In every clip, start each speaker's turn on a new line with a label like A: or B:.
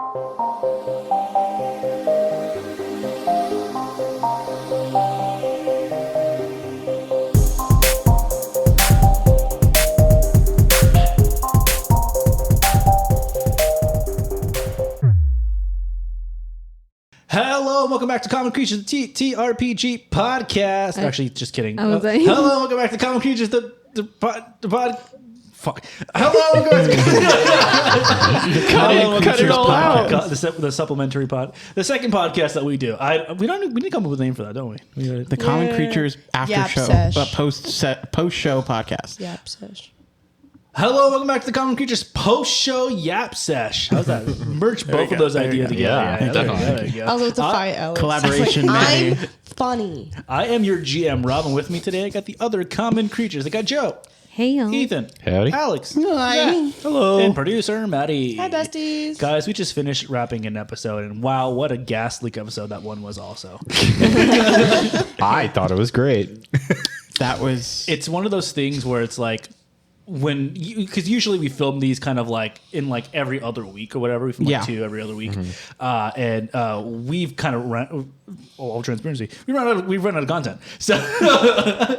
A: Hello, welcome back to Common Creatures, the TRPG podcast. Actually, just kidding.
B: I was like-
A: Hello, welcome back to Common Creatures, the pod. Fuck. Hello, welcome
C: Cut it all out.
A: The supplementary pod, the second podcast that we do. We need to come up with a name for that, don't we?
C: The Common Creatures after
D: Yap
C: show,
D: sesh.
C: post show podcast.
D: Yap sesh.
A: Hello, welcome back to the Common Creatures post-show Yap Sesh. How's that? Merge both of those ideas together.
E: Yeah,
A: There you go.
D: I was able to fight Alex.
C: Collaboration,
D: I'm
C: maybe.
D: funny.
A: I am your GM, Rob, and with me today I got the other Common Creatures. I got Joe,
B: Hey, y'all.
A: Ethan,
E: Howdy.
A: Alex,
D: Hi.
A: Zach, hello, and producer Maddie.
D: Hi, besties.
A: Guys, we just finished wrapping an episode, and wow, what a gas leak episode that one was also.
E: I thought it was great.
C: That was
A: It's one of those things where it's like, because usually we film these kind of like in like every other week or whatever. We film like two every other week, and we've kind of run. All transparency, we've run out of content. So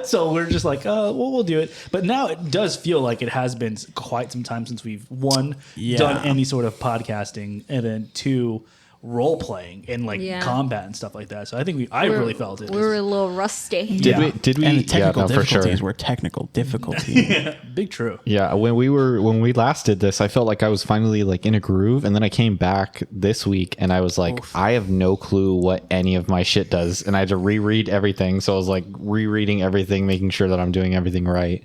A: so we're just like, we'll do it. But now it does feel like it has been quite some time since we've done any sort of podcasting, and then two, role playing and like combat and stuff like that. So I think I really felt it.
B: We were a little rusty.
E: Did we?
C: and the technical
E: for sure.
C: difficulties were technical difficulties.
A: Big true.
E: Yeah, when we last did this, I felt like I was finally like in a groove, and then I came back this week and I was like, I have no clue what any of my shit does, and I had to reread everything. So I was like rereading everything, making sure that I'm doing everything right.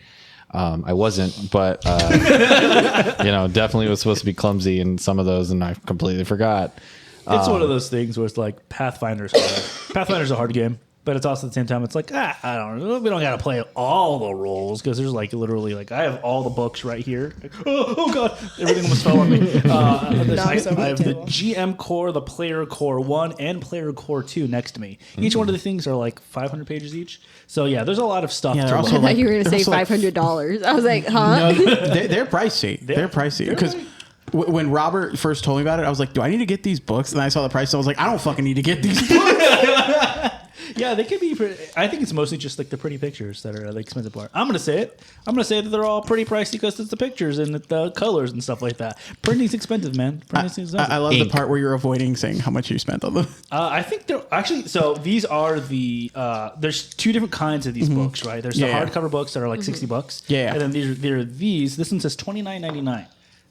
E: I wasn't, but definitely was supposed to be clumsy in some of those, and I completely forgot.
A: It's one of those things where it's like Pathfinder's hard. Pathfinder's a hard game, but it's also at the same time, it's like, I don't know. We don't got to play all the roles because there's like literally like I have all the books right here. Oh God, everything almost fell on me. I have the GM core, the player core 1, and player core 2 next to me. Each one of the things are like 500 pages each. So yeah, there's a lot of stuff.
C: Yeah,
A: to
C: they're
A: learn.
C: also
B: I thought you were going to say $500. I was like, huh?
C: No, they're pricey. They're pricey because. When Robert first told me about it, I was like, do I need to get these books? And I saw the price, so I was like, I don't fucking need to get these books.
A: Yeah, they could be pretty. I think it's mostly just like the pretty pictures that are the expensive part. I'm going to say it. I'm going to say that they're all pretty pricey because it's the pictures and the colors and stuff like that. Printing's expensive, man. Printing's expensive.
C: I love the part where you're avoiding saying how much you spent on them.
A: I think they're actually, so these are the, there's two different kinds of these books, right? There's the hardcover books that are like $60.
C: Yeah.
A: And then these, this one says $29.99.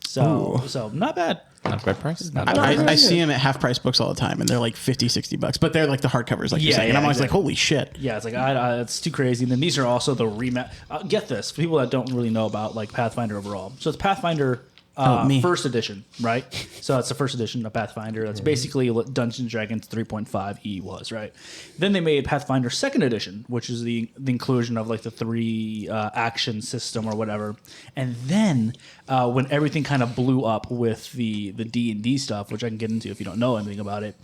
A: So not bad.
E: Not a bad price.
C: I see them at half price books all the time, and they're like $50-$60, but they're like the hardcovers, like you're saying. And I'm always like, holy shit.
A: Yeah, it's like it's too crazy. And then these are also the remat. Get this, for people that don't really know about like Pathfinder overall. So it's Pathfinder first edition, right? So it's the first edition of Pathfinder. That's basically what Dungeons and Dragons 3.5e was, right? Then they made Pathfinder second edition, which is the inclusion of like the 3 action system or whatever. And then when everything kind of blew up with the D&D stuff, which I can get into if you don't know anything about it,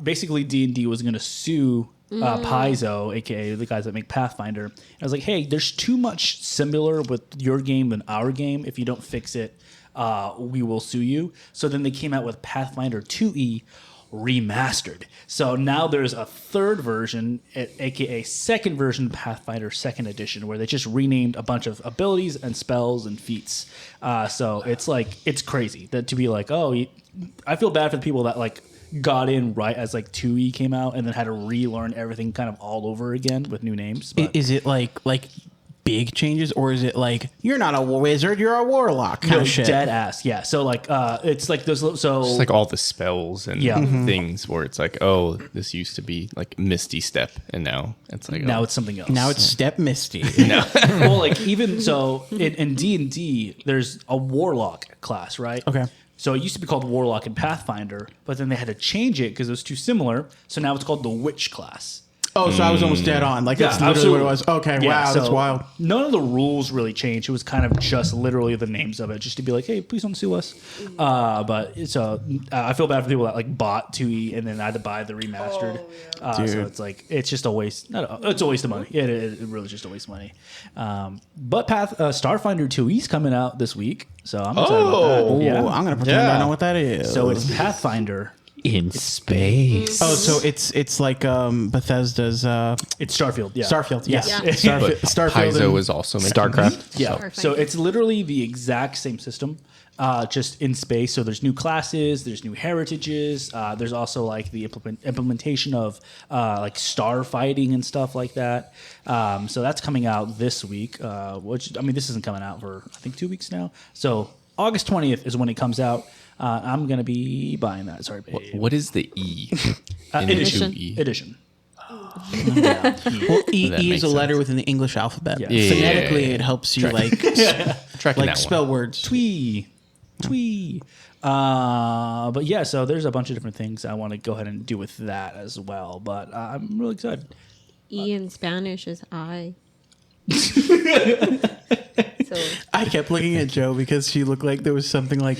A: basically D&D was going to sue Paizo, aka the guys that make Pathfinder. And I was like, hey, there's too much similar with your game than our game. If you don't fix it, we will sue you. So then they came out with Pathfinder 2e remastered. So now there's a third version, aka second version Pathfinder second edition, where they just renamed a bunch of abilities and spells and feats. So it's like, it's crazy that to be like, I feel bad for the people that like got in right as like 2e came out and then had to relearn everything kind of all over again with new names. But
C: Is it like big changes, or is it like you're not a wizard, you're a warlock kind of shit?
A: Dead ass, yeah. So like it's like those. So
F: it's like all the spells and things where it's like, oh, this used to be like Misty Step, and now it's like
A: it's something else.
C: Now it's Step Misty.
F: No.
A: Well, like even so in D&D, there's a warlock class, right?
C: Okay.
A: So it used to be called Warlock in Pathfinder, but then they had to change it because it was too similar. So now it's called the Witch class.
C: Oh, so I was almost dead on. Like, that's literally
A: absolutely.
C: what it was. Okay,
A: Yeah,
C: wow, that's
A: so
C: wild.
A: None of the rules really changed. It was kind of just literally the names of it, just to be like, hey, please don't sue us. But so I feel bad for people that like bought 2E and then had to buy the remastered. So it's like it's just a waste. It's a waste of money. It really is just a waste of money. But Starfinder 2E's coming out this week, so I'm excited about that. Yeah,
C: I'm gonna pretend I know what that is.
A: so it's Pathfinder.
E: In space.
C: Oh, so it's like Bethesda's
A: It's Starfield. Yeah,
C: Starfield. Yes,
B: Yeah.
C: Starfield.
F: Paizo is also making
E: StarCraft.
A: Yeah.
B: Starfinder.
A: So it's literally the exact same system, just in space. So there's new classes, there's new heritages. There's also like the implementation of like star fighting and stuff like that. So that's coming out this week. Which I mean, this isn't coming out for I think 2 weeks now. So August 20th is when it comes out. I'm gonna be buying that. Sorry, babe.
F: What is the E? In
B: Edition.
F: 2E?
A: Edition.
C: Well, E
F: That
C: is
F: makes
C: a letter
F: sense.
C: within the English alphabet.
A: Yeah.
F: Yeah,
C: Phonetically,
F: yeah.
C: it helps you
F: Tracking
C: like
F: that
C: spell
F: one.
C: words.
A: Twee. But yeah, so there's a bunch of different things I want to go ahead and do with that as well. But I'm really excited.
B: E in Spanish is I. So
C: I kept looking at Joe because she looked like there was something like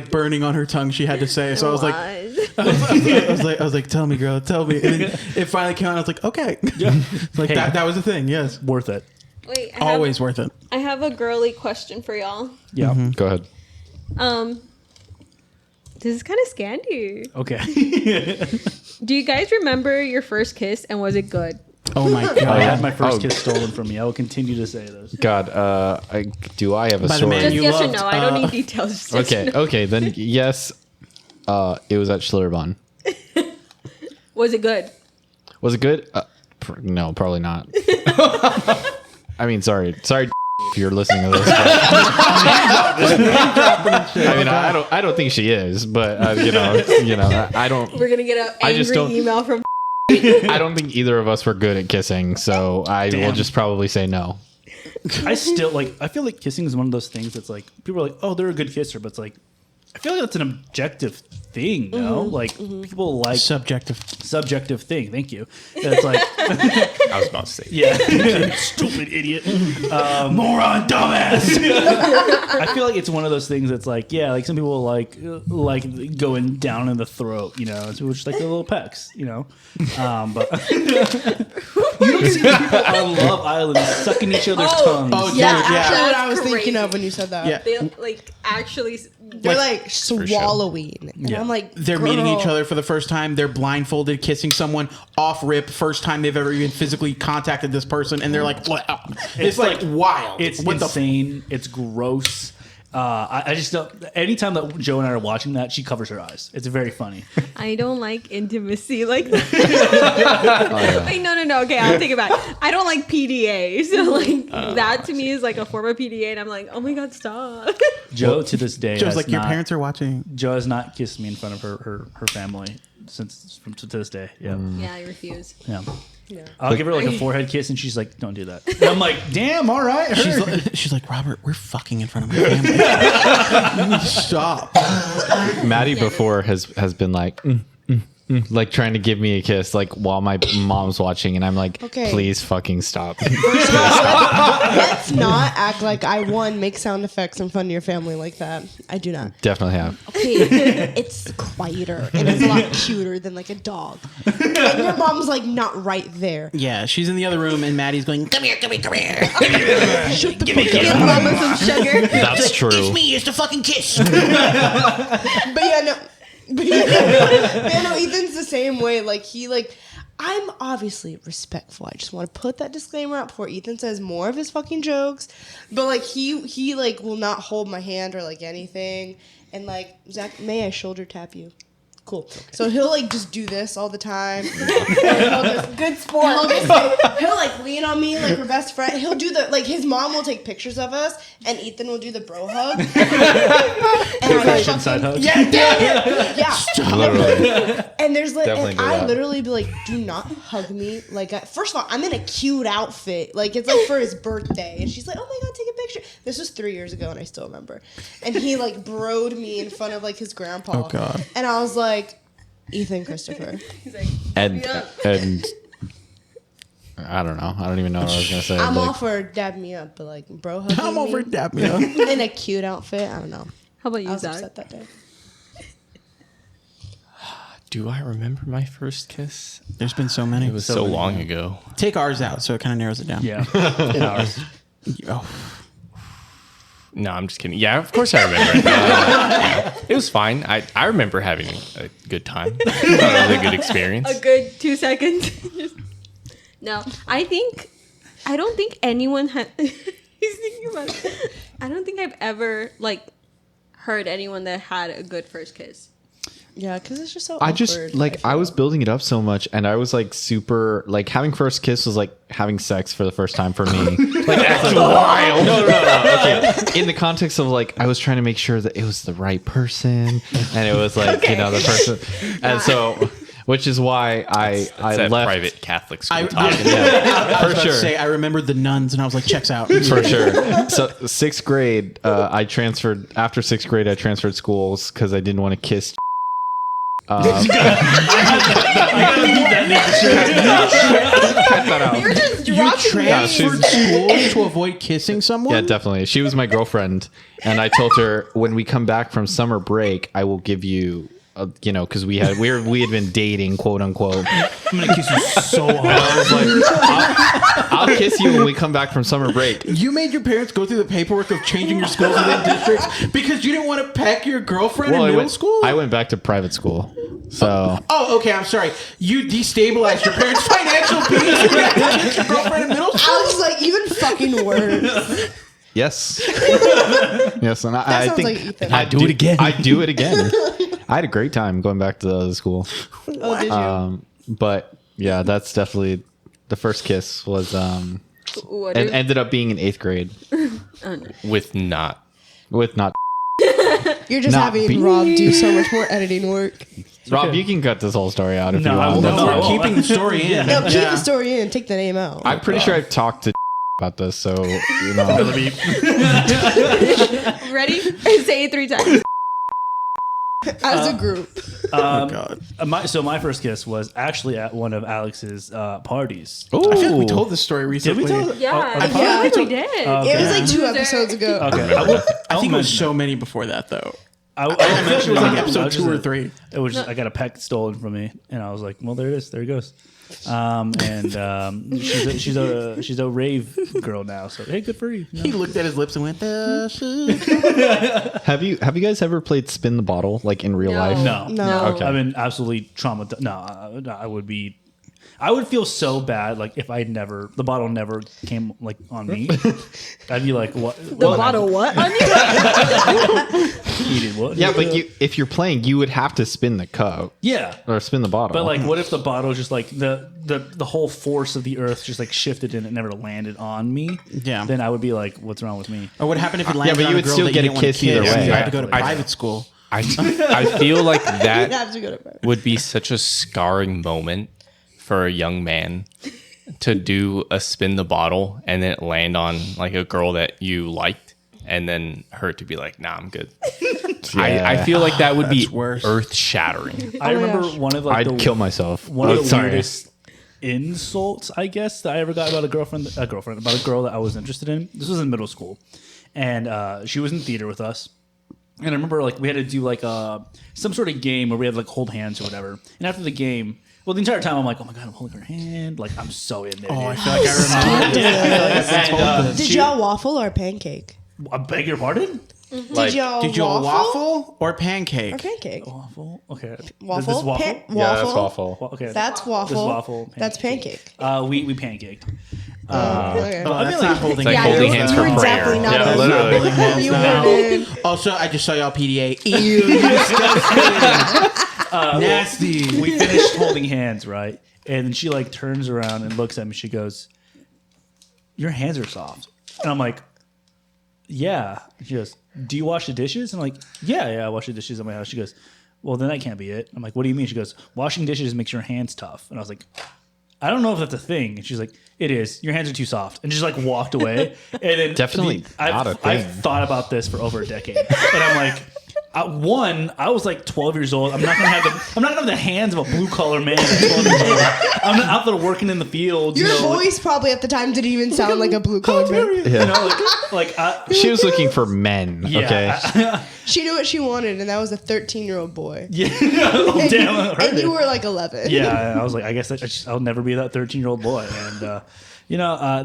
C: burning on her tongue. She had to say. So I was like, I was like, tell me, girl, tell me. And then it finally came out. And I was like, okay, like
A: Hey.
C: that was the thing. Yes,
A: Worth it.
B: wait,
C: always worth it.
B: I have a girly question for y'all.
A: Yeah.
E: Go ahead.
B: This is kind of scandy.
A: Okay.
B: Do you guys remember your first kiss and was it good?
C: Oh my
A: I
C: god.
A: had my first
E: Oh.
A: kiss stolen from me. I will continue to say those.
E: God, I have a
C: By the
E: story?
C: man
B: Just
C: you
B: yes or
C: loved,
B: no. I don't need details. Just yes or
E: Okay,
B: no.
E: okay, then yes. It was at Schlitterbahn.
B: Was it good?
E: Was it good? No, probably not. I mean, sorry if you're listening to this. But I mean, I don't think she is, but I don't.
B: We're gonna get an
E: I just
B: angry
E: don't-
B: email from.
E: I don't think either of us were good at kissing, so I will
A: Damn.
E: just probably say no.
A: I still I feel like kissing is one of those things that's like people are like, oh, they're a good kisser, but it's like I feel like that's an objective thing, no? Like people like
C: Subjective.
A: subjective thing. Thank you. It's like
F: I was about to say.
A: yeah, stupid idiot.
C: Moron, dumbass.
A: I feel like it's one of those things that's like like some people like going down in the throat, It's just like the little pecks, But you don't see people on Love Island sucking each other's tongues.
C: Oh,
D: Yeah,
C: dude,
D: actually,
C: yeah.
D: what I was
B: That's
D: thinking
B: crazy.
D: of when you said that.
C: Yeah.
B: They like actually.
D: They're like swallowing. And
A: Yeah.
D: I'm like,
C: They're meeting each
D: girl.
C: other for the first time. They're blindfolded, kissing someone off rip. First time they've ever even physically contacted this person, and they're like, wow. It's like wild.
A: It's
C: What the
A: insane. It's gross. I just don't. Anytime that Joe and I are watching that, she covers her eyes. It's very funny.
B: I don't like intimacy like that. Wait, no. Okay, I'll take it back. I don't like PDA. So like that to me is like a form of PDA, and I'm like, oh my god, stop.
A: Joe to this day
C: Joe's
A: has
C: like, your
A: not-
C: parents are watching.
A: Joe has not kissed me in front of her family to this day. Yeah,
B: Yeah, I refuse.
A: yeah. I'll give her like a forehead kiss, and she's like, "Don't do that." And I'm like, "Damn, all right."
C: She's like, Robert, we're fucking in front of my family. You need to stop.
E: Maddie before has been like, like trying to give me a kiss, like while my mom's watching, and I'm like,
D: Okay.
E: please fucking stop.
D: Let's not act like I make sound effects in front of your family like that. I do not.
E: Definitely have.
D: Okay, it's quieter and it's a lot cuter than like a dog. And your mom's like not right there.
C: Yeah, she's in the other room, and Maddie's going, come here.
D: Shut the fuck up. Mama some sugar.
E: That's true.
C: me, it's the fucking kiss.
D: But yeah, no. But yeah, no, Ethan's the same way. Like I'm obviously respectful. I just want to put that disclaimer out before Ethan says more of his fucking jokes. But like he like will not hold my hand or like anything. And like, Zach, may I shoulder tap you? Cool. So he'll like just do this all the time. Good sport. He'll like lean on me like her best friend. He'll do the like his mom will take pictures of us and Ethan will do the bro hug. And I
A: Like
D: fucking-
A: inside hug.
D: yeah.
E: Literally.
D: And there's like,
E: Definitely
D: and
E: do
D: I
E: that.
D: literally be like, do not hug me. Like, first of all, I'm in a cute outfit. Like, it's like for his birthday. And she's like, oh my God, take a picture. This was 3 years ago and I still remember. And he like broed me in front of like his grandpa.
C: Oh, God.
D: And I was like, Ethan Christopher.
B: He's like,
E: And I don't know. I don't even know what I was gonna say.
D: I'm
E: like,
D: all for dab me up, but like bro hugging
C: I'm over
D: me
C: dab me up.
D: in a cute outfit. I don't know.
B: How about
D: I
B: you,
D: was
B: Zach?
D: upset that day.
F: Do I remember my first kiss?
C: There's been so many.
F: It was so long ago.
C: Take ours out, so it kind of narrows it down.
A: Yeah. In ours.
C: Oh.
F: No, I'm just kidding. Yeah, of course I remember it. Yeah, it was fine. I remember having a good time. It was a good experience.
B: A good 2 seconds. No, I don't think anyone had. He's thinking about it. I don't think I've ever like heard anyone that had a good first kiss.
D: Yeah, because it's just so
E: I
D: awkward.
E: just like I was building it up so much, and I was like super like having first kiss was like having sex for the first time for me. Like that's wild. No. Okay. In the context of like I was trying to make sure that it was the right person, and it was like
B: Okay.
E: you know the person, and so which is why I
F: That
E: left
F: private Catholic school
C: I
F: talking.
C: was
E: for
C: about to
E: sure.
C: say I remembered the nuns, and I was like, checks out.
E: For sure. So 6th grade, I transferred. After 6th grade, I transferred schools because I didn't want to kiss.
D: You're just
C: You
D: dropping
C: transferred
D: names.
C: schools to avoid kissing someone?
E: Yeah, definitely. She was my girlfriend, and I told her when we come back from summer break, I will give you. You know, because we had been dating, quote unquote.
A: I'm gonna kiss you so hard.
E: I was like, I'll kiss you when we come back from summer break.
C: You made your parents go through the paperwork of changing your schools within districts because you didn't want to peck your girlfriend in middle school?
E: I went back to private school, so
C: Oh, okay, I'm sorry. You destabilized your parents' financial peace. You had to kiss your girlfriend in middle school?
D: I was like, even fucking worse.
E: yes, yes, and
D: That
E: I
D: sounds
E: think
D: like Ethan.
E: I'd do it again. I'd do it again. I had a great time going back to the school.
D: Oh, did you?
E: But yeah, that's definitely the first kiss was
B: What
E: and
B: if-
E: ended up being in 8th grade
F: With not.
E: with not
D: You're just
E: not
D: having
E: be-
D: Rob do so much more editing work.
E: Rob. You can cut this whole story out if
A: No,
E: you
A: I
E: want.
A: won't.
C: No,
A: No,
C: we're keeping the story in.
D: No, keep
C: Yeah.
D: the story in. Take the name out.
E: I'm pretty sure I've talked to about this, so you know.
B: Ready? Say it 3 times.
D: As a group.
C: God.
A: My first kiss was actually at one of Alex's parties.
C: I feel like we told this story
A: Did
C: recently.
A: we tell it?
B: Yeah,
A: Oh,
B: I feel like we did.
D: It was like 2
B: Loser.
D: episodes ago.
A: Okay.
C: I think it was
A: mention
C: so many before that, though.
A: I
C: I think it was like episode
A: just
C: 2 or 3.
A: It was just, I got a peck stolen from me, and I was like, "Well, there it is. There it goes." She's a rave girl now, so hey, good for you. You know?
C: He looked at his lips and went,
E: Have you guys ever played spin the bottle like in real
B: No.
E: life?
A: No,
D: No.
E: Okay.
A: I've been absolutely traumatized. No, I would feel so bad, like if the bottle never came like on me. I'd be like, what?
B: The bottle what? On you?
A: Heated what?
E: Yeah, but if you're playing, you would have to spin the cup
A: Yeah.
E: or spin the bottle.
A: But like, what if the bottle just like the whole force of the earth just like shifted and it never landed on me?
C: Yeah.
A: Then I would be like, what's wrong with me?
C: Or what happened if you landed
E: but you
C: on a
E: would
C: girl
E: still
C: that
E: get
C: you
E: a
C: didn't want to
E: kiss either
C: kiss?
E: way.
C: You had to go to
F: I-
C: private school.
F: I feel like
D: You
F: that
D: have to go to bed.
F: would be such a scarring moment for a young man to do a spin the bottle and then land on like a girl that you liked and then her to be like, nah, I'm good. I feel like that would be
C: worse.
F: earth shattering.
A: I remember
D: gosh.
A: one of like
E: I'd kill myself.
A: one of the
E: Sorry.
A: weirdest insults, I guess, that I ever got about about a girl that I was interested in. This was in middle school, and she was in theater with us. And I remember like we had to do like some sort of game where we had to like hold hands or whatever. And after the game, well, the entire time I'm like, oh my god, I'm holding her hand, like I'm so in there.
C: Oh, I
A: dude.
C: feel like I remember.
D: Did y'all waffle or pancake?
A: I beg your pardon?
D: Did y'all
C: Did you waffle or pancake?
D: or pancake?
A: Waffle? Okay.
D: Waffle?
A: This waffle?
D: Pan-
E: Yeah, that's
D: waffle?
E: awful.
A: Okay.
D: That's waffle.
A: This is waffle.
D: That's pancake.
A: We pancaked.
D: Okay.
C: Oh, that's not holding
F: Like
C: hands.
F: holding hands
D: you
F: for
D: were
F: prayer.
D: definitely not
F: Yeah,
D: a-
F: literally.
C: Holding hands
D: You
C: now.
D: wouldn't.
C: Also, I just saw y'all PDA. Ew, you disgusting. Nasty.
A: We finished holding hands, right? And then she like turns around and looks at me. She goes, "Your hands are soft." And I'm like, "Yeah." She goes, "Do you wash the dishes?" I'm like, "Yeah, I wash the dishes at my house." She goes, "Well, then that can't be it." I'm like, "What do you mean?" She goes, "Washing dishes makes your hands tough." And I was like, "I don't know if that's a thing." And she's like, "It is. Your hands are too soft." And just like walked away. And then
E: Definitely not a thing.
A: I've thought about this for over a decade, and I'm like, I was like 12 years old. I'm not gonna have the hands of a blue collar man at 12 years old. I'm not out there working in the fields.
D: Your voice probably at the time didn't even sound like a blue collar man.
E: Yeah. She was looking for men.
A: Yeah.
E: Okay.
D: She knew what she wanted, and that was a 13-year-old boy.
A: Yeah. Oh, damn.
D: And you were like 11.
A: Yeah. I was like, I guess I'll never be that 13-year-old boy. And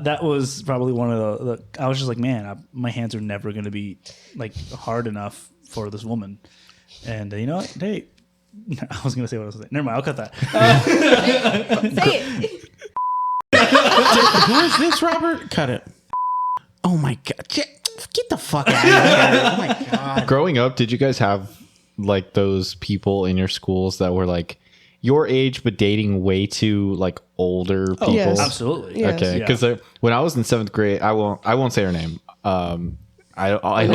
A: that was probably one of the. I was just like, man, my hands are never gonna be like hard enough for this woman. And you know what? Hey, I was gonna say what I was saying. Never mind. I'll cut that.
B: Say it.
C: Who is this, Robert? Cut it. Oh my god! Get the fuck out of here! Oh my god!
E: Growing up, did you guys have like those people in your schools that were like your age but dating way too like older people?
D: yes.
A: Absolutely.
D: Yes.
E: Okay, because when I was in 7th grade, I won't say her name. I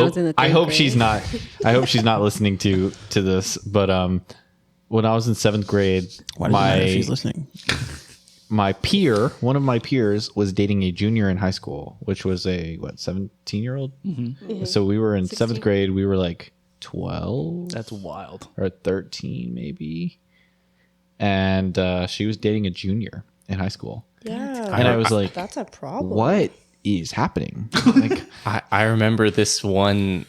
E: hope
B: grade.
E: she's not. I hope she's not listening to this. But when I was in 7th grade,
C: Why does it matter if she's listening?
E: One of my peers was dating a junior in high school, which was a 17-year-old. Mm-hmm. So we were in
B: 16.
E: 7th grade. We were like 12.
A: That's wild.
E: Or 13 maybe. And she was dating a junior in high school.
D: Yeah.
E: And I was like,
D: that's a problem.
E: what is happening? Like,
F: I remember this one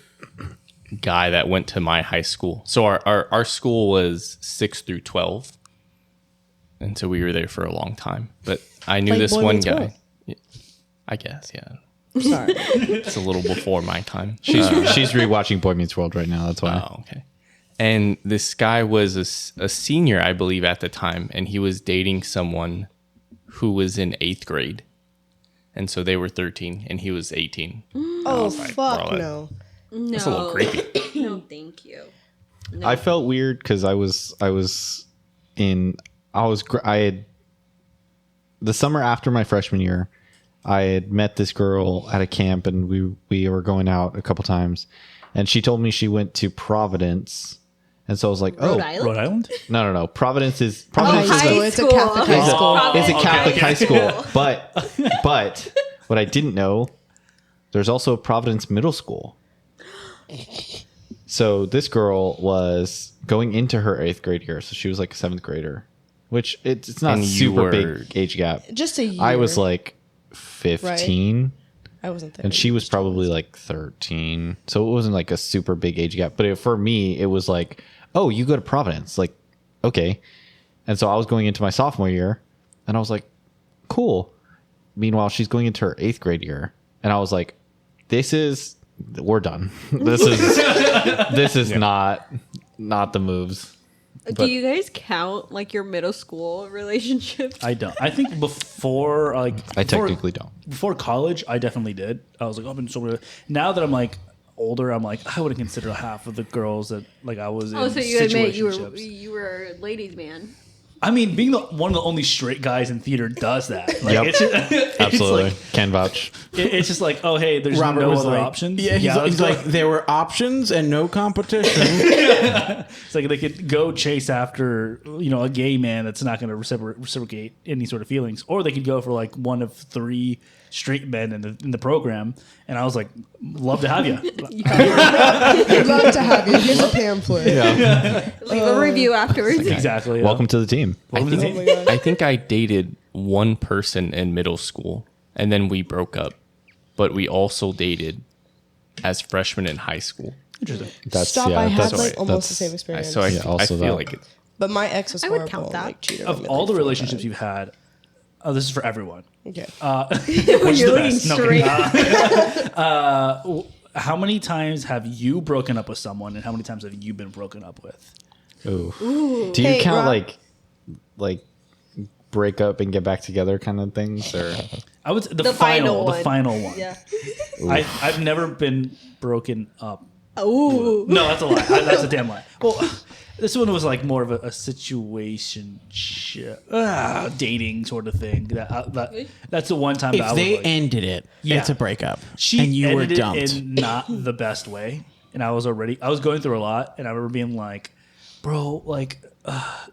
F: guy that went to my high school. So our school was 6 through 12. And so we were there for a long time. But I knew
D: Like
F: this
D: Boy
F: one
D: Meets
F: guy.
D: World.
F: Yeah, I guess, yeah.
D: Sorry.
F: It's a little before my time.
E: she's rewatching Boy Meets World right now. That's why.
F: Oh, okay. And this guy was a senior, I believe, at the time. And he was dating someone who was in 8th grade. And so they were 13 and he was 18.
D: Oh,
F: like,
D: fuck
F: bro,
D: no.
B: No.
F: That's a little creepy.
B: No, thank you. No.
E: I felt weird because I had the summer after my freshman year, I had met this girl at a camp and we were going out a couple times, and she told me she went to Providence, and so I was like,
B: Rhode Island?
A: Rhode Island?
E: no, Providence is
D: High school. It's a Catholic high school.
E: it's a Catholic high school,
B: Okay.
E: but what I didn't know, there's also a Providence middle school. So this girl was going into her 8th grade year, so she was like a 7th grader, which it's not
F: And
E: a
F: you
E: super
F: were-
E: big age gap.
D: Just a year.
E: I was like 15,
D: I wasn't there.
E: and she was probably like 13, so it wasn't like a super big age gap. But for me, it was like, oh, you go to Providence, like, okay. And so I was going into my sophomore year, and I was like, cool. Meanwhile, she's going into her 8th grade year, and I was like, we're done. This is not the moves.
B: Do you guys count like your middle school relationships?
A: I don't. I think before
E: I technically don't.
A: Before college, I definitely did. I was like, I've been so many. Now that I'm like older, I'm like, I wouldn't consider half of the girls that like I was in.
B: Oh, so you admit
A: situationships.
B: you were a ladies' man.
A: I mean, being one of the only straight guys in theater does that. Like,
E: Yep.
A: it's
E: Absolutely.
A: like,
E: can vouch.
A: it's just like, oh, hey, there's
C: Robert
A: no
C: was
A: other
C: like,
A: options.
C: Yeah, he's like, there were options and no competition.
A: It's like they could go chase after, a gay man that's not going to reciprocate any sort of feelings, or they could go for like one of 3 straight men in the program. And I was like, love to have you.
D: I'd love to have you. Here's a pamphlet.
B: Leave a review afterwards.
A: Exactly. Yeah.
E: Welcome to the team.
A: Welcome to the team.
D: Oh my god.
F: I think I dated one person in middle school and then we broke up. But we also dated as freshmen in high school.
A: Interesting.
D: Stop! I had
E: that's-
D: like almost the
E: that's-
D: same experience.
F: So I
E: also
F: feel
E: that.
F: like it's
D: but my ex was
B: I would
D: horrible.
B: count that.
D: Like, cheated on
A: Of
D: me,
A: all
D: like,
A: the
D: 4
A: relationships
D: times.
A: you've had, this is for everyone.
D: Okay.
A: Which is
B: You're
A: the
B: looking
A: best? No,
B: straight.
A: how many times have you broken up with someone, and how many times have you been broken up with?
E: Ooh. Do you
D: Hey,
E: count
D: Rob.
E: like break up and get back together kind of things, or
A: I would say the
B: final
A: final
B: one.
A: one.
B: Yeah.
A: I've never been broken up.
B: Ooh.
A: No, that's a lie. That's a damn lie. Well, this one was like more of a situation dating sort of thing. That's the one time that I
C: If
A: was
C: they
A: like,
C: ended it,
A: Yeah.
C: it's a breakup.
A: she
C: and you were
A: ended
C: dumped.
A: it in not the best way, and I was going through a lot, and I remember being like, bro, like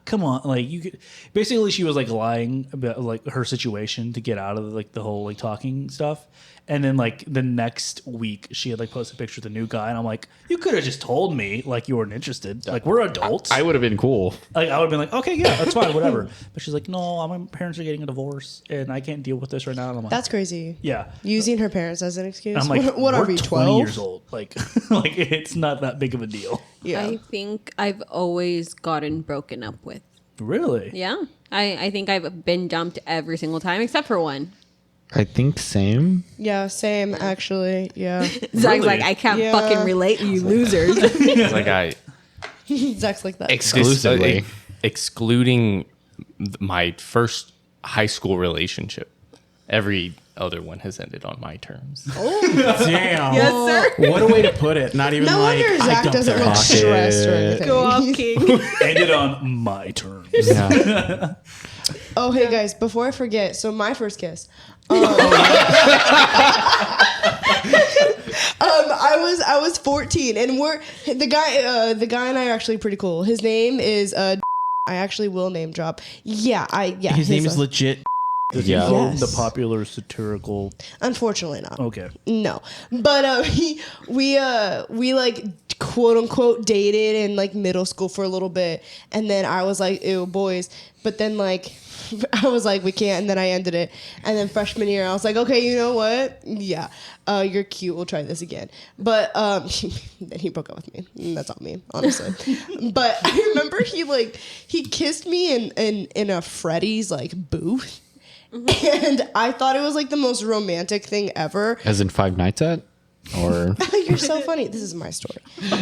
A: come on, like you could. Basically, she was like lying about like her situation to get out of like the whole like talking stuff. And then like the next week, she had like posted a picture of the new guy, and I'm like, you could have just told me like you weren't interested. Like we're adults.
E: I would have been cool.
A: Like I would have been like, okay, yeah, that's fine, whatever. But she's like, no, my parents are getting a divorce, and I can't deal with this right now. And I'm like,
D: That's crazy.
A: yeah.
D: Using her parents as an excuse.
A: And I'm like,
D: what are
A: we're
D: we,
A: 20
D: 12?
A: years old. Like, like it's not that big of a deal.
D: Yeah.
B: I think I've always gotten broken up with.
A: Really?
B: Yeah. I think I've been dumped every single time except for one.
E: I think same.
D: Yeah, same, actually. Yeah.
B: Zach's like, I can't
D: Yeah.
B: fucking relate, you losers.
F: Like I
D: Zach's like that.
E: Exclusively.
F: excluding my first high school relationship. Every other one has ended on my terms.
C: Damn.
B: Yes, sir.
C: What a way to put it. Not even
D: No
C: like
D: wonder
C: I
D: Zach
C: dumped
D: doesn't
C: her.
D: look stressed or anything.
B: Go off, King.
A: Ended on my terms.
E: Yeah.
D: Oh, hey guys, before I forget, so my first kiss. I was 14, and the guy and I are actually pretty cool. His name is I actually will name drop. Yeah.
C: His name is legit.
A: Does he know
D: Yes.
A: the popular satirical?
D: Unfortunately not.
A: Okay.
D: No, but we like quote unquote dated in like middle school for a little bit, and then I was like, ew, boys. But then like I was like, we can't, and then I ended it. And then freshman year, I was like, okay, you know what? Yeah, you're cute. We'll try this again. But then he broke up with me. And that's on me, honestly. But I remember he kissed me in a Freddy's like booth. And I thought it was like the most romantic thing ever.
E: As in Five Nights at? Or
D: You're so funny. This is my story.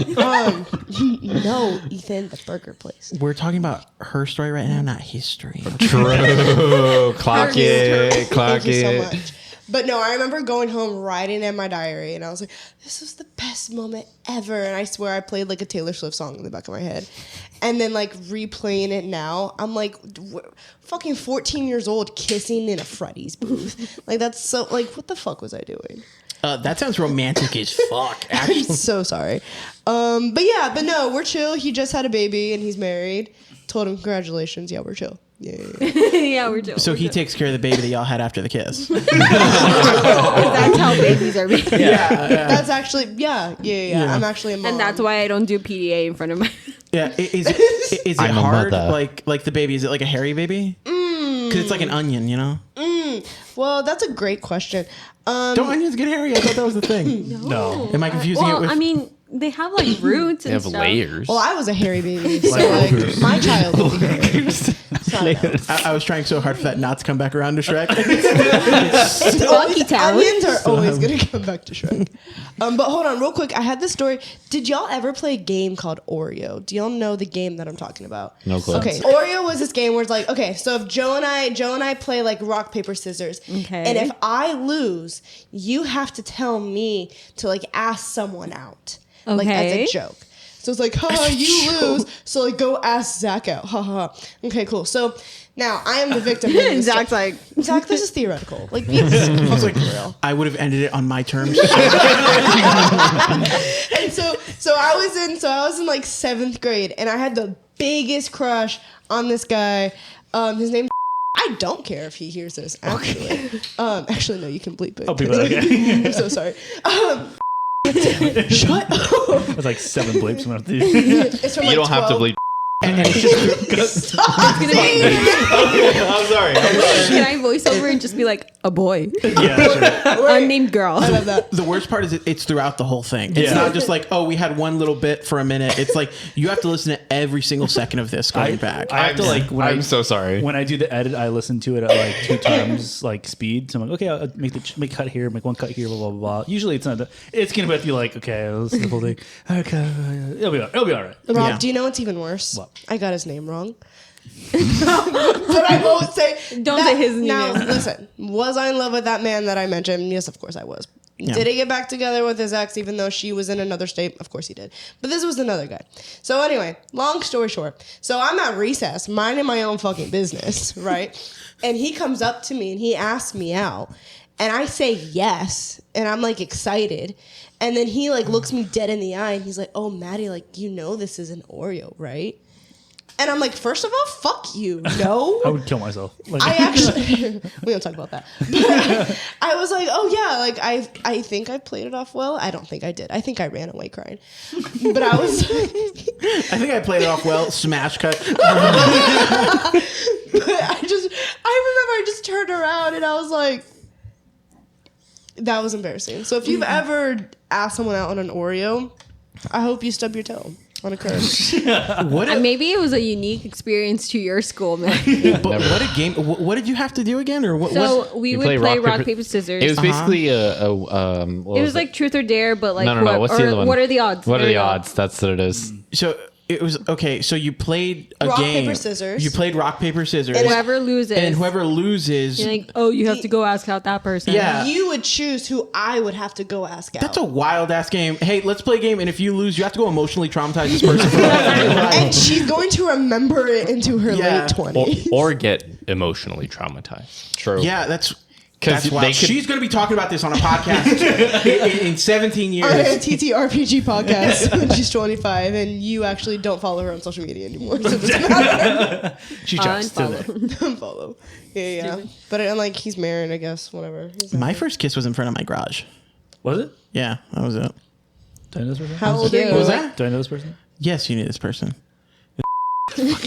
D: No, Ethan, the burger place.
C: We're talking about her story right now, not his story.
E: true. Clock it.
D: Thank
E: Clock
D: you so
E: it.
D: much. But no, I remember going home, writing in my diary, and I was like, this was the best moment ever. And I swear I played like a Taylor Swift song in the back of my head. And then like replaying it now, I'm like, fucking 14 years old kissing in a Freddy's booth. Like that's so, like, what the fuck was I doing?
C: That sounds romantic as fuck. Actually,
D: I'm so sorry. But no, we're chill. He just had a baby and he's married. Told him congratulations. Yeah, we're chill. Yeah.
B: Yeah, we're doing.
C: so he takes care of the baby that y'all had after the kiss.
B: That's how babies are made.
D: That's actually yeah. I'm actually a mom.
B: And that's why I don't do PDA in front of my.
C: Yeah, is it
E: I'm a
C: hard?
E: mother.
C: Like the baby? Is it like a hairy baby? Because it's like an onion, you know.
D: Well, that's a great question.
C: Don't onions get hairy? I thought that was the thing.
A: No.
C: Am I confusing it
B: Well,
C: with?
B: I mean, they have like roots
F: They
B: and
F: have
B: stuff.
F: layers.
D: Well, I was a hairy baby, so like my child will be hairy. So I don't know.
C: I was trying so hard for that not to come back around to Shrek.
D: It's
B: Monkey town.
D: Onions are always gonna come back to Shrek. But hold on, real quick. I had this story. Did y'all ever play a game called Oreo? Do y'all know the game that I'm talking about?
E: No clue.
D: Okay, Oreo was this game where it's like, okay, so if Joe and I play like rock paper scissors,
B: Okay.
D: and if I lose, you have to tell me to like ask someone out, like as
B: Okay.
D: a joke. So it's like, haha, you lose. So like, go ask Zach out. Haha. Okay, cool. So now I am the victim. here in
B: And
D: this
B: Zach's
D: game.
B: like,
D: Zach, this is theoretical. Like, I was like, real.
C: I would have ended it on my terms.
D: And so I was in like 7th grade, and I had the biggest crush on this guy. His name. I don't care if he hears this. Actually, actually no, you can bleep it.
A: Oh, people are okay.
D: I'm so sorry. Shut up.
A: That's like 7 bleeps. I'm gonna have to do.
D: It's from
E: You
D: like
E: don't have to
D: 12.
E: bleep.
C: and it's just
E: I'm sorry.
B: can I voice over and just be like, a boy,
A: Yeah, sure.
B: unnamed girl?
D: I love that.
C: the worst part is it's throughout the whole thing. It's
A: Yeah.
C: not just like, oh, we had one little bit for a minute. It's like you have to listen to every single second of this going back.
A: I have to like when
E: I'm so sorry.
A: When I do the edit, I listen to it at like 2 times like speed. So I'm like, okay, I'll make cut here, make one cut here, blah blah blah. Usually it's not. It's gonna be like, okay, I'll listen to the whole thing. Okay, it'll be all right.
D: Rob,
C: Yeah.
D: do you know what's even worse?
A: What?
D: I got his name wrong. But I won't say.
B: Don't say his name.
D: Now, listen. Was I in love with that man that I mentioned? Yes, of course I was.
C: Yeah.
D: Did he get back together with his ex even though she was in another state? Of course he did. But this was another guy. So anyway, long story short. So I'm at recess, minding my own fucking business, right? And he comes up to me and he asks me out. And I say yes. And I'm like excited. And then he like looks me dead in the eye and he's like, oh, Maddie, like, you know this is an Oreo, right? And I'm like, first of all, fuck you. No.
A: I would kill myself. Like,
D: I actually, we don't talk about that. But I was like, oh yeah, like I think I played it off well. I don't think I did. I think I ran away crying. But I was,
C: I think I played it off well. Smash cut.
D: but I remember I just turned around and I was like, that was embarrassing. So if you've ever asked someone out on an Oreo, I hope you stub your toe on a curve.
B: Maybe it was a unique experience to your school, man.
C: But what a game! What did you have to do again? Or what?
B: So we would play rock, paper, scissors.
E: It was basically
B: it was like truth or dare, but like
E: no. What's the other one?
B: What are the odds?
E: What are the odds? That's what it is.
C: So it was okay. So you played a
D: Rock,
C: game.
D: paper, scissors.
C: You played rock paper scissors.
B: And whoever loses,
C: you're
B: like, oh, you have to go ask out that person.
C: Yeah.
D: You would choose who I would have to go ask out.
C: That's a wild ass game. Hey, let's play a game, and if you lose, you have to go emotionally traumatize this person for life.
D: And she's going to remember it into her
C: Yeah.
D: late 20s.
F: Or get emotionally traumatized.
E: True.
C: Yeah, that's
E: Because
C: wild. She's going to be talking about this on a podcast in 17 years.
D: On a TTRPG podcast when she's 25, and you actually don't follow her on social media anymore. So it doesn't matter.
C: She just still there.
D: Don't follow. Yeah. But and like he's married, I guess. Whatever.
C: My first kiss was in front of my garage.
A: was it?
C: Yeah, that was it.
A: Do I know this person?
D: How old are you?
C: What was that?
A: Do I know this person?
C: Yes, you knew this person.
B: Another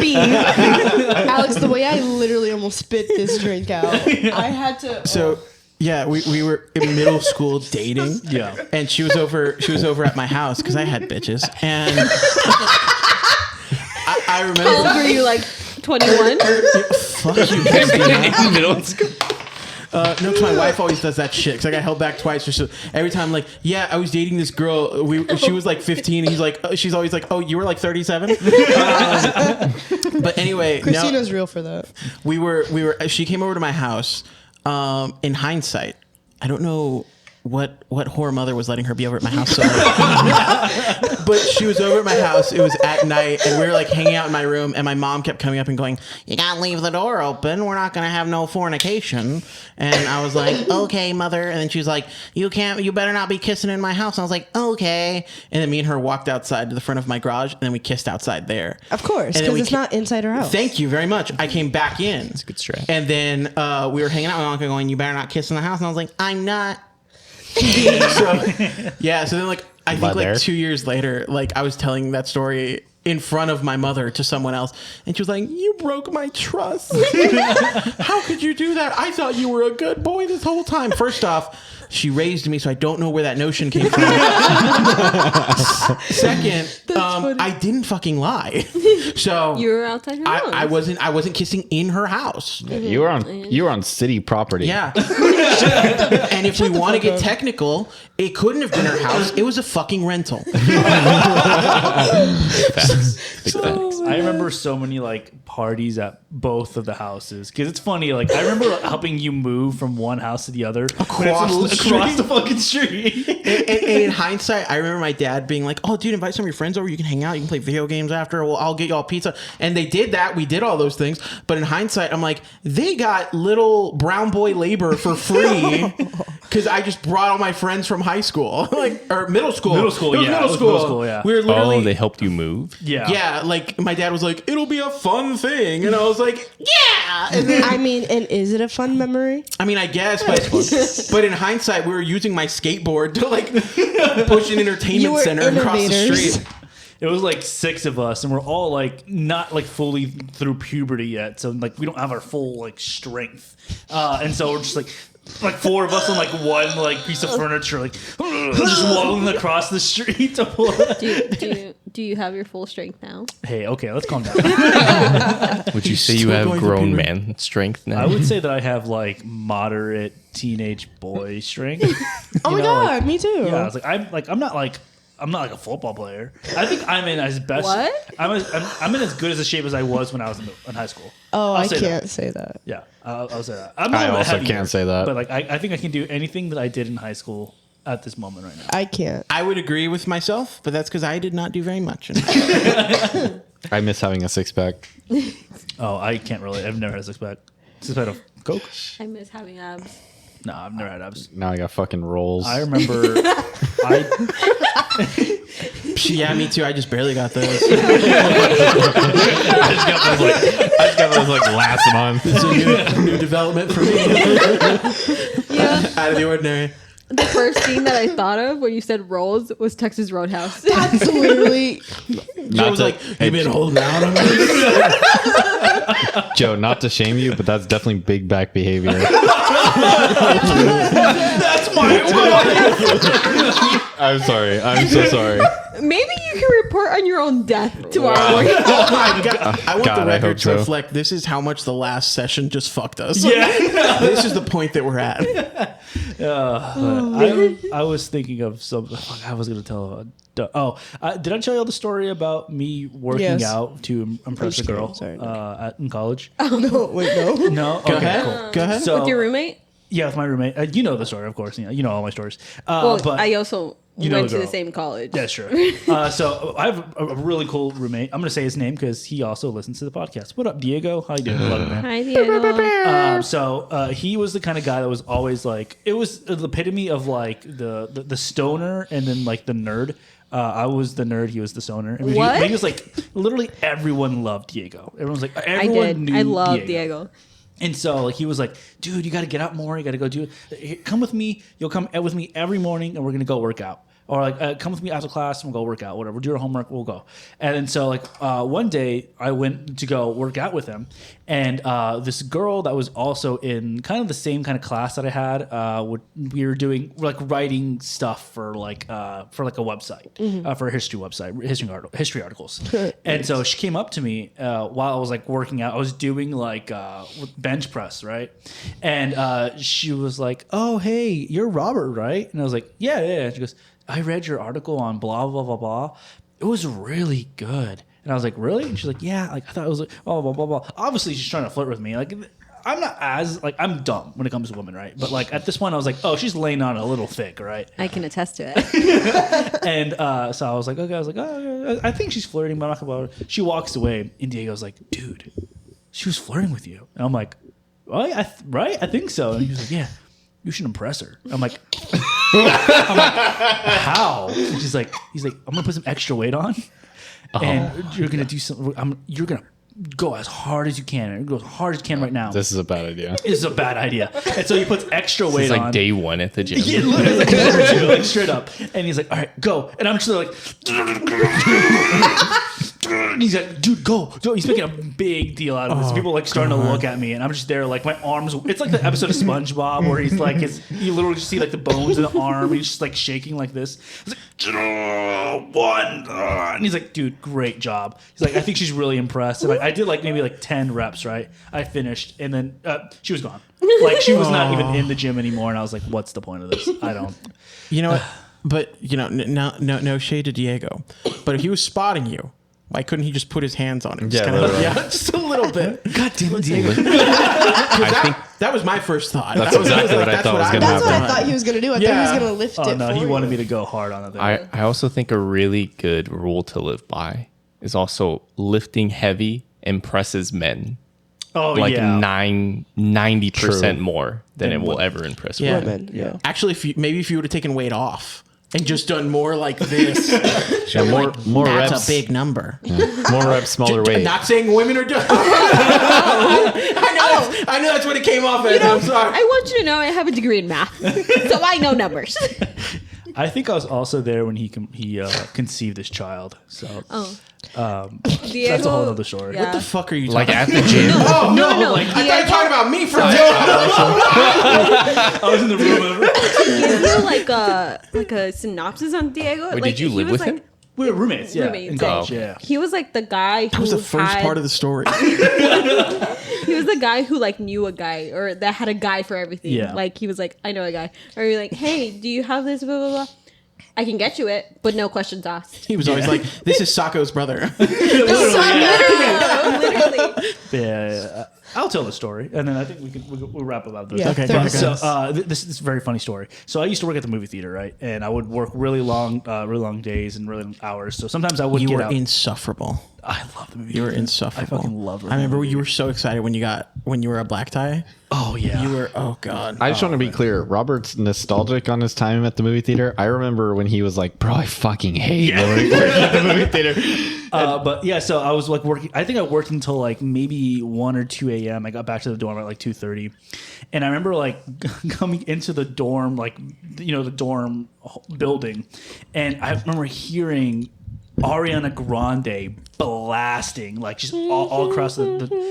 B: beef.
D: Alex, the way I literally almost spit this drink out, I had to.
C: So yeah, we were in middle school dating.
A: Yeah.
C: And she was over at my house because I had bitches. And I remember.
B: How old were you? Like 21?
C: Fuck you, Christina.
F: Middle school.
C: No, because my wife always does that shit. Because I got held back twice. So every time, like, yeah, I was dating this girl. She was like 15, and he's like, she's always like, oh, you were like 37. But anyway,
D: Christina's real for that.
C: we were. She came over to my house. In hindsight, I don't know what whore mother was letting her be over at my house. So but she was over at my house. It was at night, and we were like hanging out in my room. And my mom kept coming up and going, "You gotta leave the door open. We're not gonna have no fornication." And I was like, "Okay, mother." And then she was like, "You can't. You better not be kissing in my house." And I was like, "Okay." And then me and her walked outside to the front of my garage, and then we kissed outside there.
D: Of course,
C: And then
D: because it's not inside her house.
C: Thank you very much. I came back in.
F: That's a good strat.
C: And then we were hanging out with my uncle going, "You better not kiss in the house." And I was like, "I'm not." So then like I think like 2 years later, like I was telling that story in front of my mother to someone else, and she was like, "You broke my trust. How could you do that? I thought you were a good boy this whole time." First off, she raised me, so I don't know where that notion came from. Second, I didn't fucking lie. So
B: You were outside her house.
C: I wasn't kissing in her house.
E: You were on city property.
C: Yeah. And if we want to get technical, it couldn't have been her house. It was a fucking rental.
A: I remember so many like parties at both of the houses because it's funny. Like I remember helping you move from one house to the other across the fucking street.
C: And in hindsight, I remember my dad being like, "Oh, dude, invite some of your friends over. You can hang out. You can play video games after. Well, I'll get y'all pizza." And they did that. We did all those things. But in hindsight, I'm like, they got little brown boy labor for free because I just brought all my friends from high school, or middle school.
A: Middle school,
C: It was
A: yeah.
C: middle
A: It was
C: school.
A: middle school, yeah.
C: We were literally.
F: Oh, they helped you move?
A: Yeah.
C: Yeah, like my dad was like, "It'll be a fun thing," and I was like, "Yeah." And then,
D: I mean, and is it a fun memory?
C: I mean, I guess, but in hindsight, we were using my skateboard to like push an
D: You
C: entertainment
D: were
C: center across the
D: innovators.
C: street.
A: It was like 6 of us, and we're all like not like fully through puberty yet, so like we don't have our full like strength, and so we're just like 4 of us on like one like piece of furniture, like just waddling across the street. To pull it.
B: Do you have your full strength now?
A: Hey, okay, let's calm down.
F: Would you say you
C: still
F: have
C: going through
F: grown
C: puberty.
F: man strength now?
A: I would say that I have like moderate teenage boy strength.
D: Oh my god, me too.
A: Yeah, I was I'm not like a football player. I think I'm in as best.
B: What?
A: I'm in as good as a shape as I was when I was in high school.
D: Oh,
A: I'll
D: I
A: say
D: can't
A: that.
D: say that.
A: Yeah, I'll say that. I'm a
E: I
A: little bit
E: also
A: heavier,
E: can't say that.
A: But like I think I can do anything that I did in high school at this moment right now.
D: I can't.
C: I would agree with myself, but that's because I did not do very much.
E: I miss having a 6-pack.
A: Oh, I can't really. I've never had a 6-pack. 6-pack of Coke?
B: I miss having abs.
A: No, I've never had abs.
E: Now I got fucking rolls.
A: I remember.
C: Yeah, me too. I just barely got those.
E: I just got those like last month.
C: It's a new development for me.
B: Yeah.
C: Out of the ordinary.
B: The first thing that I thought of when you said rolls was Texas Roadhouse.
D: That's literally.
C: Joe was like, "You've been holding out on me."
E: Joe, not to shame you, but that's definitely big back behavior.
C: That's my
E: I'm sorry. I'm so sorry.
B: Maybe you can report on your own death to our
C: Oh my god! I want
E: God,
C: the
E: I
C: record
E: hope
C: to
E: so.
C: reflect. This is how much the last session just fucked us.
A: Yeah.
C: This is the point that we're at.
A: I was thinking of something. I was going to tell. Did I tell you all the story about me working
D: Yes.
A: out to impress a
D: just
A: girl
D: kidding.
A: in college?
D: No, wait, no.
A: No.
C: Go
A: Okay,
C: ahead.
A: cool.
C: Go ahead.
A: So
B: with your roommate.
A: yeah, with my roommate. You know the story, of course. You know all my stories.
B: Well,
A: But
B: I also
A: you know
B: went
A: the
B: to the
A: girl.
B: same college.
A: that's true. So I have a really cool roommate. I'm going to say his name because he also listens to the podcast. What up, Diego? How you doing? Love it, man.
B: Hi, Diego.
A: So he was the kind of guy that was always like, it was the epitome of like the stoner and then like the nerd. I was the nerd, he was the stoner. I mean,
B: What?
A: He was like, literally everyone loved Diego. Everyone's like,
B: I
A: everyone
B: did.
A: knew
B: I love Diego.
A: And so like he was like, dude, you got to get out more. You got to go do it. Come with me. You'll come with me every morning, and we're gonna go work out. Or like, come with me after class and we'll go work out. Whatever, do your homework, we'll go. And then so like one day I went to go work out with him, and this girl that was also in kind of the same kind of class that I had, we were doing like writing stuff for like a website, for a history website, history articles. And so she came up to me while I was like working out. I was doing like bench press, right? And she was like, "Oh, hey, you're Robert, right?" And I was like, "Yeah, yeah." And she goes, "I read your article on blah, blah, blah, blah. It was really good." And I was like, "Really?" And she's like, "Yeah, like I thought it was like, blah, blah, blah, blah." Obviously, she's trying to flirt with me. Like, I'm not as, like, I'm dumb when it comes to women, right? But like at this point, I was like, "Oh, she's laying on a little thick, right?"
B: I can attest to it.
A: And so I was like, "Okay." I was like, "Oh, I think she's flirting, but I'm not gonna bother her." She walks away, and Diego's like, "Dude, she was flirting with you." And I'm like, "Right? I think so." And he was like, "Yeah, you should impress her." I'm like, "How?" And he's like, "I'm gonna put some extra weight on, and you're gonna do some. You're gonna go as hard as you can. Go as hard as you can right now."
E: This is a bad idea.
A: This is a bad idea. And so he puts extra weight
F: It's like
A: on.
F: day one at the gym.
A: Yeah, literally, like, day 2, like straight up. And he's like, "All right, go." And I'm just like, and he's like, "Dude, go." So he's making a big deal out of this. People like starting to look at me, and I'm just there, like my arms. It's like the episode of SpongeBob where he's like, you literally just see like the bones in the arm. He's just like shaking like this. He's like, "1," and he's like, "Dude, great job." He's like, "I think she's really impressed." And I did like maybe like 10 reps, right? I finished, and then she was gone. Like she was not even in the gym anymore, and I was like, "What's the point of this? I don't."
C: You know what? But you know, no shade to Diego. But if he was spotting you, why couldn't he just put his hands on him? Just
E: Yeah,
C: kinda
E: literally.
C: just a little bit.
A: God damn it, Diego.
E: I think
C: That was my first thought.
E: That's
C: That was
E: exactly what I
C: that's
E: thought was gonna
D: That's what I
E: happen.
D: thought he was gonna do. I thought
C: Yeah.
D: he was gonna lift
A: Oh
D: it.
A: no, he
D: for
A: wanted
D: you.
A: me to go hard on it.
F: I also think a really good rule to live by is also lifting heavy impresses men
A: Oh
F: like
A: yeah.
F: 90%
E: True.
F: more than it will ever impress
C: Yeah.
F: women.
D: Women, yeah.
C: Actually, if you would have taken weight off and just done more like this,
E: yeah, more
C: that's
E: reps,
C: a big number.
E: more reps, smaller weight.
C: Not saying women are doing. I know that's what it came off as. I'm sorry.
B: I want you to know I have a degree in math, so I know numbers.
A: I think I was also there when he conceived this child. So
B: Diego,
A: that's a whole other story.
B: yeah.
C: What the fuck are you
F: Like
C: talking
F: at the gym.
C: Oh
B: No.
C: I thought you were talking about me for
A: I was in the room.
B: Give you like a synopsis on Diego.
F: Wait,
B: like,
F: did you
B: he
F: live
B: was
F: with
B: like,
F: him?
A: We were roommates. Yeah,
B: Roommates,
A: in college.
F: yeah.
A: Yeah.
B: He was like the guy who
C: That was the first part of the story.
B: He was the guy who like knew a guy or that had a guy for everything.
A: Yeah.
B: Like he was like, I know a guy. Or you're like, hey, do you have this? Blah blah blah. I can get you it, but no questions asked.
C: He was always like, "This is Sako's brother."
B: Literally.
A: Yeah. I'll tell the story, and then I think we'll wrap about this.
D: Yeah,
C: Okay,
D: throw
C: go
D: it
C: ahead.
A: So this is a very funny story. So I used to work at the movie theater, right? And I would work really long days and really long hours. So sometimes I would
C: You
A: get
C: were
A: out.
C: insufferable.
A: I love the movie.
C: You were
A: Theater.
C: insufferable.
A: I fucking love her.
C: I remember you were so excited when you were a black tie.
A: Oh yeah.
C: You were. Oh god.
E: I just want to be clear. Robert's nostalgic on his time at the movie theater. I remember when he was like, "Bro, I fucking hate working at the movie theater."
A: But yeah, so I was like working. I think I worked until like maybe 1 or 2 a.m. I got back to the dorm at like 2:30, and I remember like coming into the dorm, like the dorm building, and I remember hearing Ariana Grande blasting like just all across the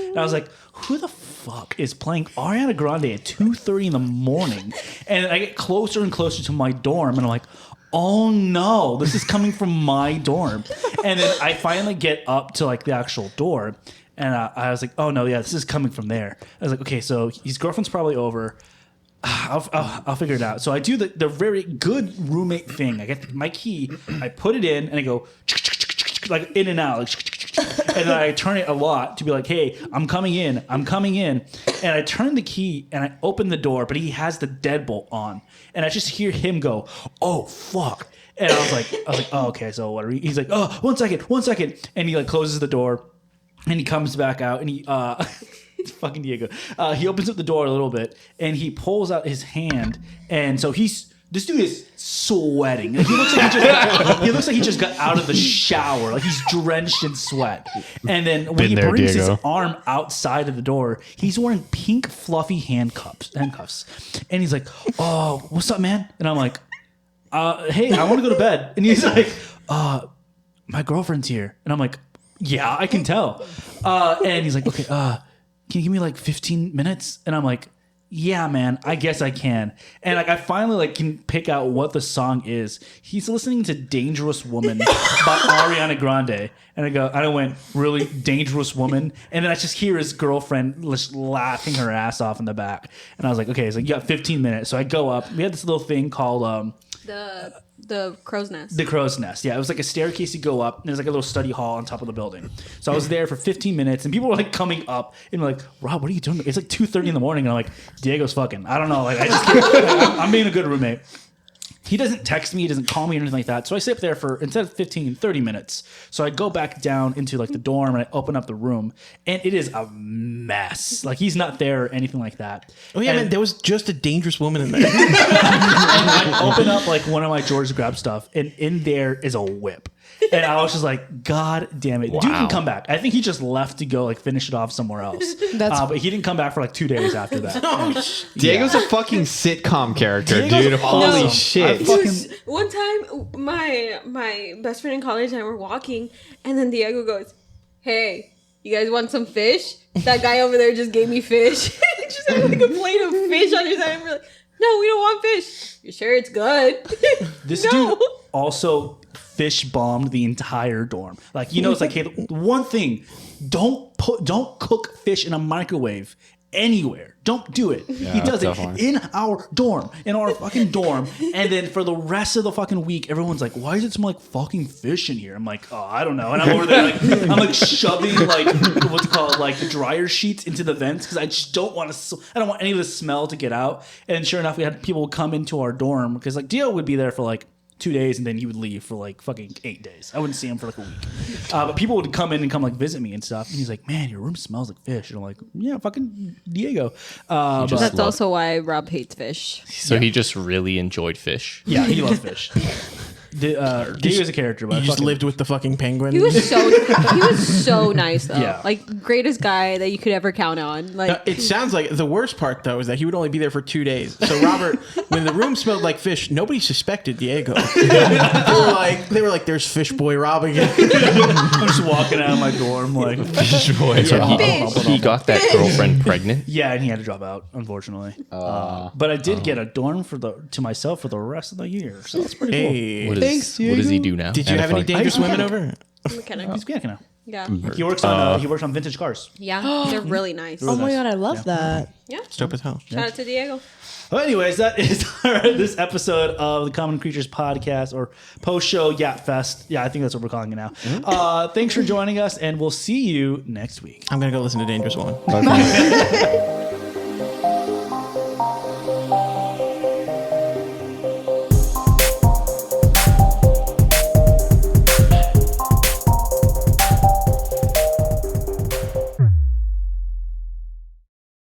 A: and I was like, who the fuck is playing Ariana Grande at 2:30 in the morning? And I get closer and closer to my dorm, and I'm like, oh no, this is coming from my dorm. And then I finally get up to like the actual door, and I was like, oh no, yeah, this is coming from there. I was like, okay, so his girlfriend's probably over. I'll figure it out. So I do the very good roommate thing. I get my key, I put it in, and I go like in and out, like, and then I turn it a lot to be like, hey, I'm coming in. And I turn the key and I open the door, but he has the deadbolt on, and I just hear him go, oh fuck. And I was like, oh, okay, so what are we? He's like, oh, 1 second, and he like closes the door, and he comes back out, and he it's fucking Diego. He opens up the door a little bit, and he pulls out his hand, and so this dude is sweating. Like, he looks like he just got out of the shower. Like he's drenched in sweat. And then when he brings his arm outside of the door, he's wearing pink fluffy handcuffs. And he's like, oh, what's up, man? And I'm like, hey, I want to go to bed. And he's like, my girlfriend's here. And I'm like, yeah, I can tell. And he's like, okay, can you give me like 15 minutes? And I'm like, yeah, man, I guess I can. And like I finally like can pick out what the song is. He's listening to Dangerous Woman by Ariana Grande. And I went, really? Dangerous Woman? And then I just hear his girlfriend just laughing her ass off in the back. And I was like, okay, it's like, you got 15 minutes. So I go up. We had this little thing called
B: the crow's nest.
A: The crow's nest. Yeah, it was like a staircase you go up, and there's like a little study hall on top of the building. So I was there for 15 minutes, and people were like coming up and like, Rob, what are you doing? It's like 2:30 in the morning, and I'm like, Diego's fucking. I don't know. Like I just can't, I'm being a good roommate. He doesn't text me, he doesn't call me or anything like that. So I sit there for, instead of 15, 30 minutes. So I go back down into like the dorm and I open up the room, and it is a mess. Like he's not there or anything like that.
C: Oh yeah, man, there was just a dangerous woman in there.
A: And I open up like one of my drawers to grab stuff, and in there is a whip. And I was just like, God damn it. Wow. Dude can come back. I think he just left to go like finish it off somewhere else. But he didn't come back for like 2 days after that.
E: Diego's a fucking sitcom character, dude. Holy shit.
B: One time, my best friend in college and I were walking, and then Diego goes, hey, you guys want some fish? That guy over there just gave me fish. He just had like a plate of fish on his side, and we're like, no, we don't want fish. You sure it's good?
A: This dude also fish bombed the entire dorm. Like, it's like, hey, one thing, don't cook fish in a microwave anywhere. Don't do it.
E: Yeah,
A: he does
E: definitely.
A: it in our fucking dorm. And then for the rest of the fucking week, everyone's like, why does it smell like fucking fish in here? I'm like, oh, I don't know. And I'm over there like, I'm like shoving like, what's it called, like dryer sheets into the vents because I just don't want any of the smell to get out. And sure enough, we had people come into our dorm because like Dio would be there for like 2 days, and then he would leave for like fucking 8 days. I wouldn't see him for like a week. But people would come in and come like visit me and stuff. And he's like, man, your room smells like fish. And I'm like, yeah, fucking Diego.
B: That's also why Rob hates fish.
F: So he just really enjoyed fish.
A: Yeah, he loves fish. Diego's a character, but
C: he just lived with the fucking penguin.
B: He was so nice though. Yeah. Like greatest guy that you could ever count on. Like
C: it sounds like the worst part though is that he would only be there for 2 days. So Robert, when the room smelled like fish, nobody suspected Diego. They were like, "There's Fish Boy Rob again."
A: I'm just walking out of my dorm like Fish Boy.
F: So he got that girlfriend pregnant.
A: Yeah, and he had to drop out, unfortunately. But I did get a dorm to myself for the rest of the year, so that's pretty cool.
F: What does he do now?
C: Did you have any dangerous women over?
B: Mechanic.
A: He's mechanic now.
B: Yeah.
A: He works on vintage cars.
B: Yeah, they're really nice.
D: Oh my god, I love that.
B: Yeah.
C: It's dope as hell.
B: Shout out to Diego.
A: Well, anyways, that is this episode of the Common Creatures podcast or post-show Yap Fest. Yeah, I think that's what we're calling it now. Thanks for joining us, and we'll see you next week.
C: I'm going to go listen to Dangerous Woman. Bye.